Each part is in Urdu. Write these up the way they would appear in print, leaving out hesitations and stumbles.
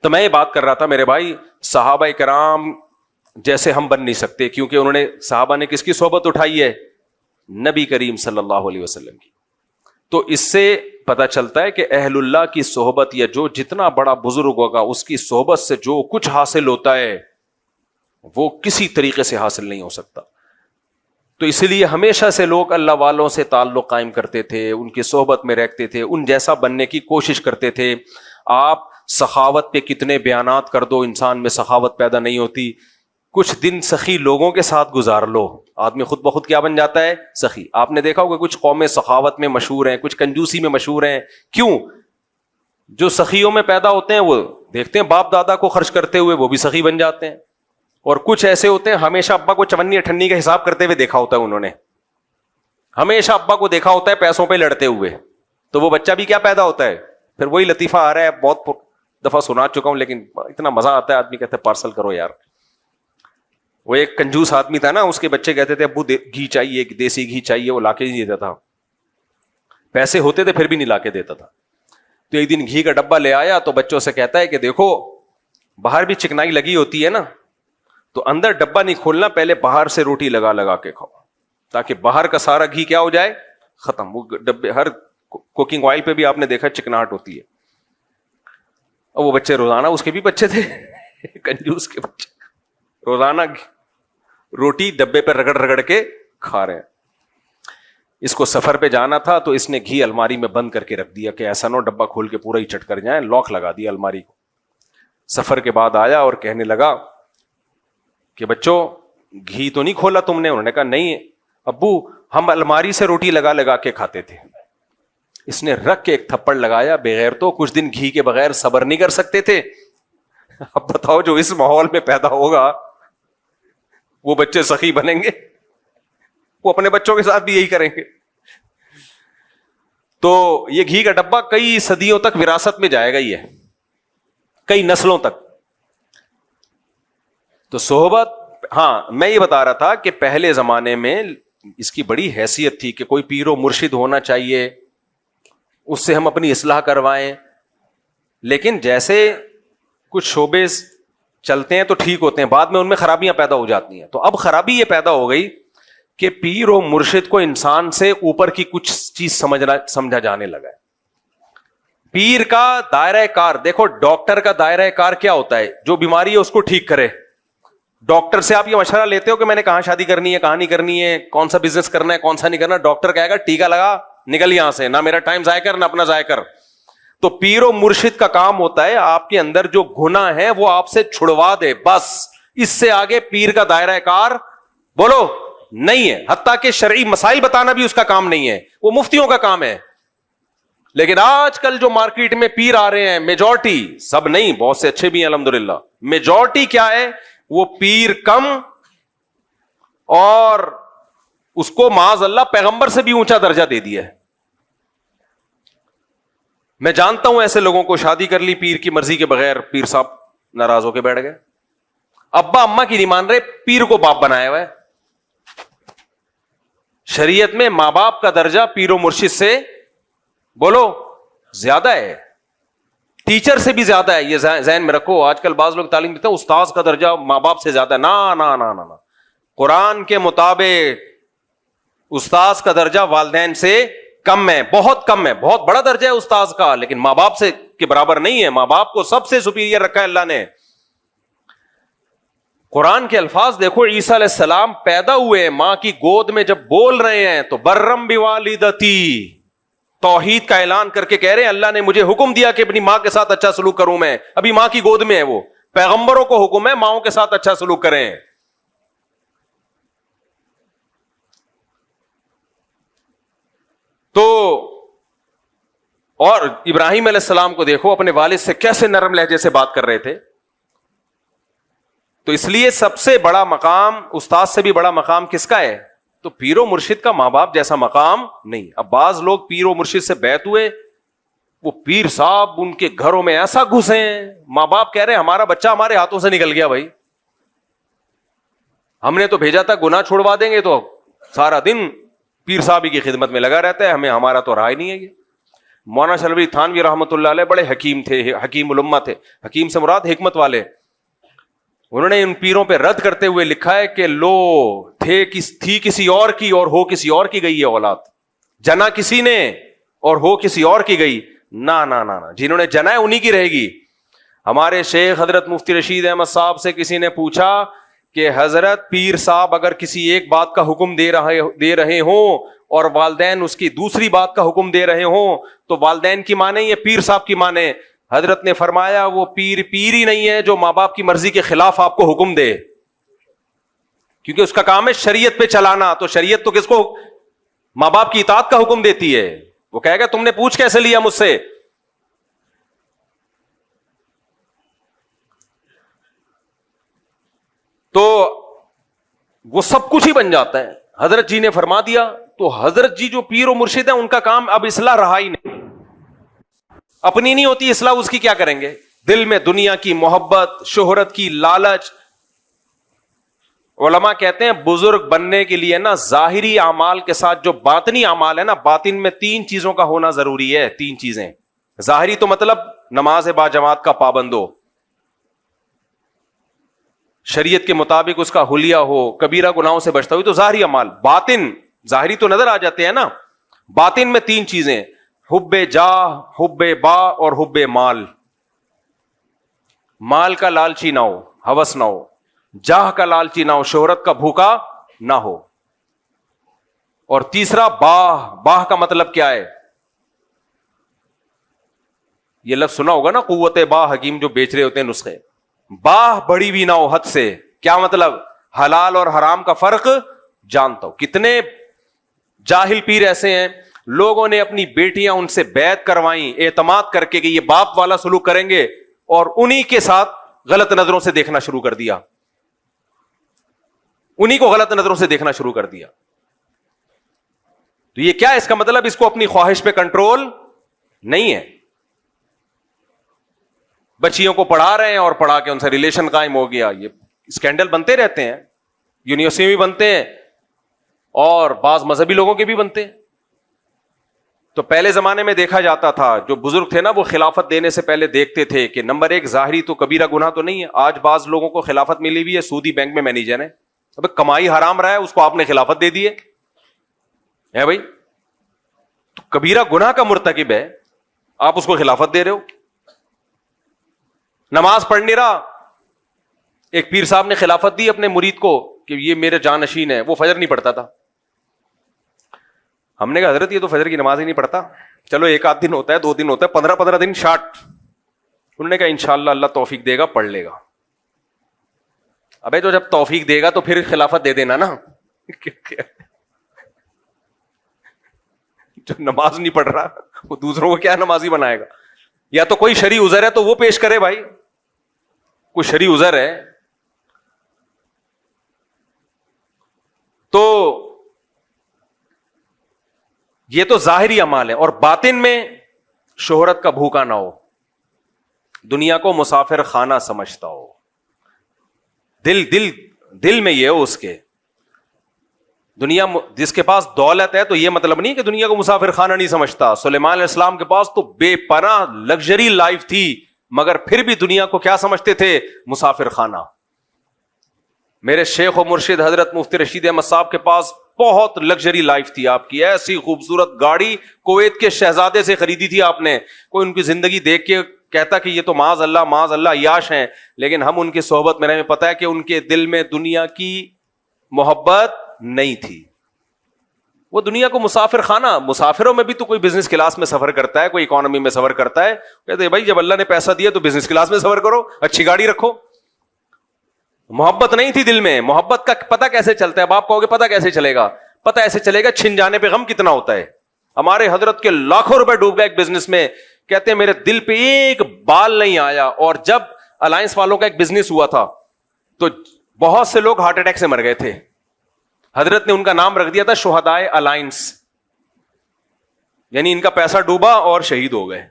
تو میں یہ بات کر رہا تھا میرے بھائی، صحابہ کرام جیسے ہم بن نہیں سکتے، کیونکہ انہوں نے، صحابہ نے کس کی صحبت اٹھائی ہے؟ نبی کریم صلی اللہ علیہ وسلم کی. تو اس سے پتہ چلتا ہے کہ اہل اللہ کی صحبت، یا جو جتنا بڑا بزرگ ہوگا اس کی صحبت سے جو کچھ حاصل ہوتا ہے وہ کسی طریقے سے حاصل نہیں ہو سکتا. تو اسی لیے ہمیشہ سے لوگ اللہ والوں سے تعلق قائم کرتے تھے، ان کی صحبت میں رہتے تھے، ان جیسا بننے کی کوشش کرتے تھے. آپ سخاوت پہ کتنے بیانات کر دو، انسان میں سخاوت پیدا نہیں ہوتی. کچھ دن سخی لوگوں کے ساتھ گزار لو، آدمی خود بخود کیا بن جاتا ہے؟ سخی. آپ نے دیکھا ہوگا کچھ قومیں سخاوت میں مشہور ہیں، کچھ کنجوسی میں مشہور ہیں. کیوں؟ جو سخیوں میں پیدا ہوتے ہیں وہ دیکھتے ہیں باپ دادا کو خرچ کرتے ہوئے، وہ بھی سخی بن جاتے ہیں. اور کچھ ایسے ہوتے ہیں ہمیشہ ابا کو چونی اٹھنی کا حساب کرتے ہوئے دیکھا ہوتا ہے، انہوں نے ہمیشہ ابا کو دیکھا ہوتا ہے پیسوں پہ لڑتے ہوئے، تو وہ بچہ بھی کیا پیدا ہوتا ہے؟ پھر وہی لطیفہ آ رہا ہے، بہت دفعہ سنا چکا ہوں لیکن اتنا مزہ آتا ہے، آدمی کہتے ہیں پارسل کرو یار. وہ ایک کنجوس آدمی تھا نا، اس کے بچے کہتے تھے ابو گھی چاہیے، دیسی گھی چاہیے، وہ لا کے نہیں دیتا تھا، پیسے ہوتے تھے پھر بھی نہیں لا کے دیتا تھا. تو ایک دن گھی کا ڈبہ لے آیا تو بچوں سے کہتا ہے کہ دیکھو باہر بھی چکنائی لگی ہوتی ہے نا، تو اندر ڈبہ نہیں کھولنا، پہلے باہر سے روٹی لگا لگا کے کھاؤ تاکہ باہر کا سارا گھی کیا ہو جائے؟ ختم. وہ ڈبے، ہر کوکنگ آئل پہ بھی آپ نے دیکھا چکناہٹ ہوتی ہے. اور وہ بچے روزانہ، اس کے بھی بچے تھے کنجوس کے بچے، روزانہ روٹی ڈبے پہ رگڑ رگڑ کے کھا رہے ہیں. اس کو سفر پہ جانا تھا تو اس نے گھی الماری میں بند کر کے رکھ دیا کہ ایسا نہ ہو ڈبہ کھول کے پورا ہی چٹ کر جائیں، لاک لگا دیا الماری کو. سفر کے بعد آیا اور کہنے لگا کہ بچوں گھی تو نہیں کھولا تم نے؟ انہوں نے کہا نہیں ابو، ہم الماری سے روٹی لگا لگا کے کھاتے تھے. اس نے رکھ کے ایک تھپڑ لگایا، بغیر تو کچھ دن گھی کے بغیر صبر نہیں کر سکتے تھے. اب بتاؤ جو اس ماحول میں پیدا ہوگا وہ بچے سخی بنیں گے؟ وہ اپنے بچوں کے ساتھ بھی یہی کریں گے. تو یہ گھی کا ڈبہ کئی صدیوں تک وراثت میں جائے گا، ہی ہے کئی نسلوں تک. تو صحبت، ہاں میں یہ بتا رہا تھا کہ پہلے زمانے میں اس کی بڑی حیثیت تھی کہ کوئی پیر و مرشد ہونا چاہیے، اس سے ہم اپنی اصلاح کروائیں. لیکن جیسے کچھ شعبے چلتے ہیں تو ٹھیک ہوتے ہیں، بعد میں ان میں خرابیاں پیدا ہو جاتی ہیں. تو اب خرابی یہ پیدا ہو گئی کہ پیر و مرشد کو انسان سے اوپر کی کچھ چیز سمجھا جانے لگا ہے. پیر کا دائرہ کار دیکھو، ڈاکٹر کا دائرہ کار کیا ہوتا ہے؟ جو بیماری ہے اس کو ٹھیک کرے. ڈاکٹر سے آپ یہ مشورہ لیتے ہو کہ میں نے کہاں شادی کرنی ہے، کہاں نہیں کرنی ہے، کون سا بزنس کرنا ہے، کون سا نہیں کرنا. ڈاکٹر کہے گا ٹیکا لگا، نکل یہاں سے، نہ میرا ٹائم ضائع کر نہ اپنا ضائع کر. تو پیر و مرشد کا کام ہوتا ہے آپ کے اندر جو گناہ ہے وہ آپ سے چھڑوا دے، بس. اس سے آگے پیر کا دائرہ کار بولو نہیں ہے. حتیٰ کہ شرعی مسائل بتانا بھی اس کا کام نہیں ہے، وہ مفتیوں کا کام ہے. لیکن آج کل جو مارکیٹ میں پیر آ رہے ہیں، میجورٹی، سب نہیں، بہت سے اچھے بھی ہیں الحمدللہ، میجورٹی کیا ہے؟ وہ پیر کم، اور اس کو معاذ اللہ پیغمبر سے بھی اونچا درجہ دے دیا ہے. میں جانتا ہوں ایسے لوگوں کو، شادی کر لی پیر کی مرضی کے بغیر، پیر صاحب ناراض ہو کے بیٹھ گئے، ابا اما کی نہیں مان رہے، پیر کو باپ بنایا ہوا ہے. شریعت میں ماں باپ کا درجہ پیر و مرشد سے بولو زیادہ ہے، ٹیچر سے بھی زیادہ ہے. یہ ذہن میں رکھو. آج کل بعض لوگ تعلیم دیتے ہیں استاذ کا درجہ ماں باپ سے زیادہ. نا نا نا نا نا، قرآن کے مطابق استاذ کا درجہ والدین سے کم ہے، بہت کم ہے. بہت بڑا درجہ ہے استاذ کا، لیکن ماں باپ سے کے برابر نہیں ہے. ماں باپ کو سب سے سپیریئر رکھا ہے اللہ نے. قرآن کے الفاظ دیکھو، عیسیٰ علیہ السلام پیدا ہوئے ماں کی گود میں، جب بول رہے ہیں تو برم بوالدتی، توحید کا اعلان کر کے کہہ رہے ہیں اللہ نے مجھے حکم دیا کہ اپنی ماں کے ساتھ اچھا سلوک کروں. میں ابھی ماں کی گود میں ہے. وہ پیغمبروں کو حکم ہے ماؤں کے ساتھ اچھا سلوک کریں. تو اور ابراہیم علیہ السلام کو دیکھو، اپنے والد سے کیسے نرم لہجے سے بات کر رہے تھے. تو اس لیے سب سے بڑا مقام، استاد سے بھی بڑا مقام کس کا ہے؟ تو پیر و مرشد کا ماں باپ جیسا مقام نہیں. اب بعض لوگ پیر و مرشد سے بیعت ہوئے، وہ پیر صاحب ان کے گھروں میں ایسا گھسے ہیں، ماں باپ کہہ رہے ہیں ہمارا بچہ ہمارے ہاتھوں سے نکل گیا بھائی، ہم نے تو بھیجا تھا گناہ چھوڑوا دیں گے، تو سارا دن پیر صاحب کی خدمت میں لگا رہتا ہے، ہمیں ہمارا تو رہا ہی نہیں ہے. یہ مولانا شلوی تھانوی رحمۃ اللہ علیہ بڑے حکیم تھے, حکیم الامہ تھے. حکیم سے مراد حکمت والے. انہوں نے ان پیروں پہ رد کرتے ہوئے لکھا ہے کہ لو تھی کسی اور کی اور ہو کسی اور کی گئی یہ اولاد. جنا کسی نے اور ہو کسی اور کی گئی. نہ نہ نہ, جنہوں نے جنا ہے انہی کی رہے گی. ہمارے شیخ حضرت مفتی رشید احمد صاحب سے کسی نے پوچھا کہ حضرت پیر صاحب اگر کسی ایک بات کا حکم دے رہے ہوں اور والدین اس کی دوسری بات کا حکم دے رہے ہوں تو والدین کی مانیں یا پیر صاحب کی مانیں؟ حضرت نے فرمایا وہ پیر ہی نہیں ہے جو ماں باپ کی مرضی کے خلاف آپ کو حکم دے, کیونکہ اس کا کام ہے شریعت پہ چلانا. تو شریعت تو کس کو؟ ماں باپ کی اطاعت کا حکم دیتی ہے. وہ کہے گا تم نے پوچھ کیسے لیا مجھ سے؟ تو وہ سب کچھ ہی بن جاتا ہے. حضرت جی نے فرما دیا تو حضرت جی جو پیر و مرشد ہیں ان کا کام اب اصلاح رہا ہی نہیں. اپنی نہیں ہوتی اصلاح, اس کی کیا کریں گے؟ دل میں دنیا کی محبت, شہرت کی لالچ. علماء کہتے ہیں بزرگ بننے کے لیے نا ظاہری اعمال کے ساتھ جو باطنی اعمال ہے نا, باطن میں 3 چیزوں کا ہونا ضروری ہے. 3 چیزیں. ظاہری تو مطلب نماز با جماعت کا پابند ہو, شریعت کے مطابق اس کا حلیہ ہو, کبیرہ گناہوں سے بچتا ہو, تو ظاہری اعمال. باطن ظاہری تو نظر آ جاتے ہیں نا, باطن میں 3 چیزیں, حب جاہ, حب با اور حب مال. مال کا لالچی نہ ہو, ہوس نہ ہو. جاہ کا لالچی نہ ہو, شہرت کا بھوکا نہ ہو. اور تیسرا باہ. باہ کا مطلب کیا ہے؟ یہ لفظ سنا ہوگا نا, قوت باہ. حکیم جو بیچ رہے ہوتے ہیں نسخے. باہ بڑی بھی نہ ہو حد سے. کیا مطلب؟ حلال اور حرام کا فرق جانتا ہو. کتنے جاہل پیر ایسے ہیں, لوگوں نے اپنی بیٹیاں ان سے بیعت کروائیں اعتماد کر کے کہ یہ باپ والا سلوک کریں گے, اور انہی کے ساتھ غلط نظروں سے دیکھنا شروع کر دیا. انہی کو غلط نظروں سے دیکھنا شروع کر دیا. تو یہ کیا؟ اس کا مطلب اس کو اپنی خواہش پہ کنٹرول نہیں ہے. بچیوں کو پڑھا رہے ہیں اور پڑھا کے ان سے ریلیشن قائم ہو گیا. یہ اسکینڈل بنتے رہتے ہیں, یونیورسٹی میں بھی بنتے ہیں اور بعض مذہبی لوگوں کے بھی بنتے ہیں. تو پہلے زمانے میں دیکھا جاتا تھا, جو بزرگ تھے نا وہ خلافت دینے سے پہلے دیکھتے تھے کہ نمبر 1 ظاہری تو کبیرہ گناہ تو نہیں ہے. آج بعض لوگوں کو خلافت ملی ہوئی ہے, سودی بینک میں مینیجر ہے. اب کمائی حرام رہا ہے, اس کو آپ نے خلافت دے دی ہے بھائی. تو کبیرہ گناہ کا مرتکب ہے, آپ اس کو خلافت دے رہے ہو. نماز پڑھ نہیں رہا, ایک پیر صاحب نے خلافت دی اپنے مرید کو کہ یہ میرے جانشین ہے. وہ فجر نہیں پڑھتا تھا. ہم نے کہا حضرت یہ تو فجر کی نماز ہی نہیں پڑھتا. چلو 1 دن ہوتا ہے, 2 دن ہوتا ہے, 15 دن شارٹ. انہوں نے کہا انشاءاللہ اللہ توفیق دے گا, پڑھ لے گا. ابے تو جب توفیق دے گا تو پھر خلافت دے دینا نا. جو نماز نہیں پڑھ رہا وہ دوسروں کو کیا نمازی بنائے گا؟ یا تو کوئی شرعی عذر ہے تو وہ پیش کرے بھائی, کوئی شرعی عذر ہے تو. یہ تو ظاہری اعمال ہے. اور باطن میں شہرت کا بھوکا نہ ہو, دنیا کو مسافر خانہ سمجھتا ہو. دل میں یہ ہو اس کے, دنیا جس کے پاس دولت ہے تو یہ مطلب نہیں کہ دنیا کو مسافر خانہ نہیں سمجھتا. سلیمان علیہ السلام کے پاس تو بے پناہ لگژری لائف تھی, مگر پھر بھی دنیا کو کیا سمجھتے تھے؟ مسافر خانہ. میرے شیخ و مرشد حضرت مفتی رشید احمد صاحب کے پاس بہت لگژری لائف تھی. آپ کی ایسی خوبصورت گاڑی کویت کے شہزادے سے خریدی تھی آپ نے. کوئی ان کی زندگی دیکھ کے کہتا کہ یہ تو معاذ اللہ عیاش ہیں, لیکن ہم ان کی صحبت میں رہے, ہمیں پتا ہے کہ ان کے دل میں دنیا کی محبت نہیں تھی. وہ دنیا کو مسافر خانہ. مسافروں میں بھی تو کوئی بزنس کلاس میں سفر کرتا ہے, کوئی اکانومی میں سفر کرتا ہے. کہتے ہیں بھائی جب اللہ نے پیسہ دیا تو بزنس کلاس میں سفر کرو, اچھی گاڑی رکھو. محبت نہیں تھی دل میں. محبت کا پتہ کیسے چلتا ہے؟ باپ کہو گے پتہ کیسے چلے گا؟ پتہ ایسے چلے گا چھن جانے پہ غم کتنا ہوتا ہے. ہمارے حضرت کے لاکھوں روپے ڈوب گئے ایک بزنس میں, کہتے ہیں میرے دل پہ ایک بال نہیں آیا. اور جب الائنس والوں کا ایک بزنس ہوا تھا تو بہت سے لوگ ہارٹ اٹیک سے مر گئے تھے. حضرت نے ان کا نام رکھ دیا تھا شہدائے الائنس, یعنی ان کا پیسہ ڈوبا اور شہید ہو گئے.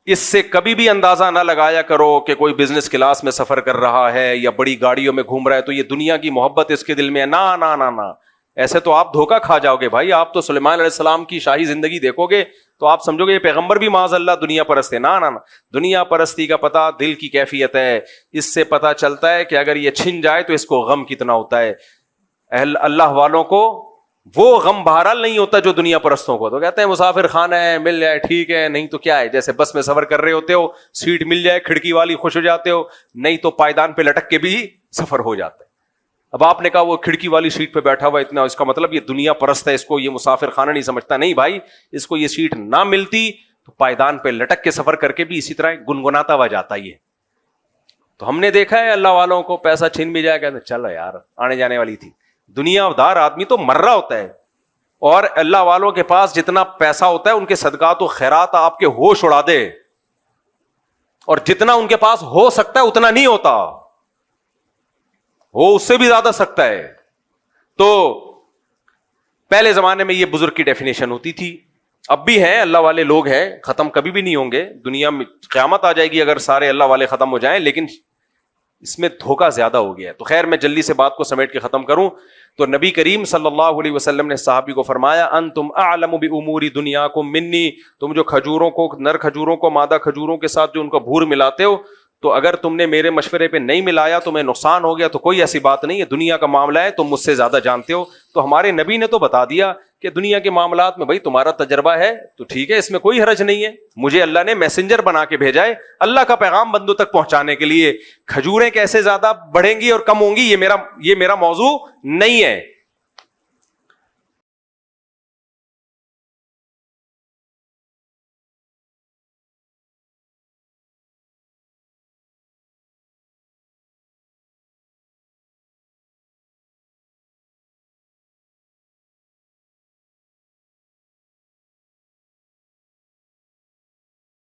اس سے کبھی بھی اندازہ نہ لگایا کرو کہ کوئی بزنس کلاس میں سفر کر رہا ہے یا بڑی گاڑیوں میں گھوم رہا ہے تو یہ دنیا کی محبت اس کے دل میں ہے. نہ نہ نہ نہ, ایسے تو آپ دھوکہ کھا جاؤ گے بھائی. آپ تو سلیمان علیہ السلام کی شاہی زندگی دیکھو گے تو آپ سمجھو گے یہ پیغمبر بھی معاذ اللہ دنیا پرست ہے. نا دنیا پرستی کا پتہ دل کی کیفیت ہے. اس سے پتہ چلتا ہے کہ اگر یہ چھن جائے تو اس کو غم کتنا ہوتا ہے. اللہ والوں کو وہ غم بہرحال نہیں ہوتا جو دنیا پرستوں کو. تو کہتے ہیں مسافر خانہ ہے, مل جائے ٹھیک ہے, نہیں تو کیا ہے, جیسے بس میں سفر کر رہے ہوتے ہو, سیٹ مل جائے کھڑکی والی خوش ہو جاتے ہو, نہیں تو پائدان پہ لٹک کے بھی سفر ہو جاتا ہے. اب آپ نے کہا وہ کھڑکی والی سیٹ پہ بیٹھا ہوا اتنا, اس کا مطلب یہ دنیا پرست ہے, اس کو یہ مسافر خانہ نہیں سمجھتا. نہیں بھائی, اس کو یہ سیٹ نہ ملتی تو پائدان پہ لٹک کے سفر کر کے بھی اسی طرح گنگناتا ہوا جاتا. یہ تو ہم نے دیکھا ہے اللہ والوں کو پیسہ چھین بھی جائے, کہتے چلو یار آنے جانے والی تھی. دنیا دار آدمی تو مر رہا ہوتا ہے, اور اللہ والوں کے پاس جتنا پیسہ ہوتا ہے ان کے صدقات و خیرات آپ کے ہوش اڑا دے, اور جتنا ان کے پاس ہو سکتا ہے اتنا نہیں ہوتا, وہ اس سے بھی زیادہ سکتا ہے. تو پہلے زمانے میں یہ بزرگ کی ڈیفینیشن ہوتی تھی, اب بھی ہیں اللہ والے لوگ ہیں, ختم کبھی بھی نہیں ہوں گے. دنیا میں قیامت آ جائے گی اگر سارے اللہ والے ختم ہو جائیں, لیکن اس میں دھوکہ زیادہ ہو گیا ہے. تو خیر میں جلدی سے بات کو سمیٹ کے ختم کروں تو نبی کریم صلی اللہ علیہ وسلم نے صحابی کو فرمایا, انتم اعلم بامور دنیاکم منی, تم جو کھجوروں کو, نر کھجوروں کو مادہ کھجوروں کے ساتھ جو ان کا بھور ملاتے ہو, تو اگر تم نے میرے مشورے پہ نہیں ملایا تو میں نقصان ہو گیا, تو کوئی ایسی بات نہیں ہے, دنیا کا معاملہ ہے, تم مجھ سے زیادہ جانتے ہو. تو ہمارے نبی نے تو بتا دیا کہ دنیا کے معاملات میں بھائی تمہارا تجربہ ہے تو ٹھیک ہے, اس میں کوئی حرج نہیں ہے. مجھے اللہ نے میسنجر بنا کے بھیجا ہے اللہ کا پیغام بندوں تک پہنچانے کے لیے. کھجوریں کیسے زیادہ بڑھیں گی اور کم ہوں گی یہ میرا موضوع نہیں ہے.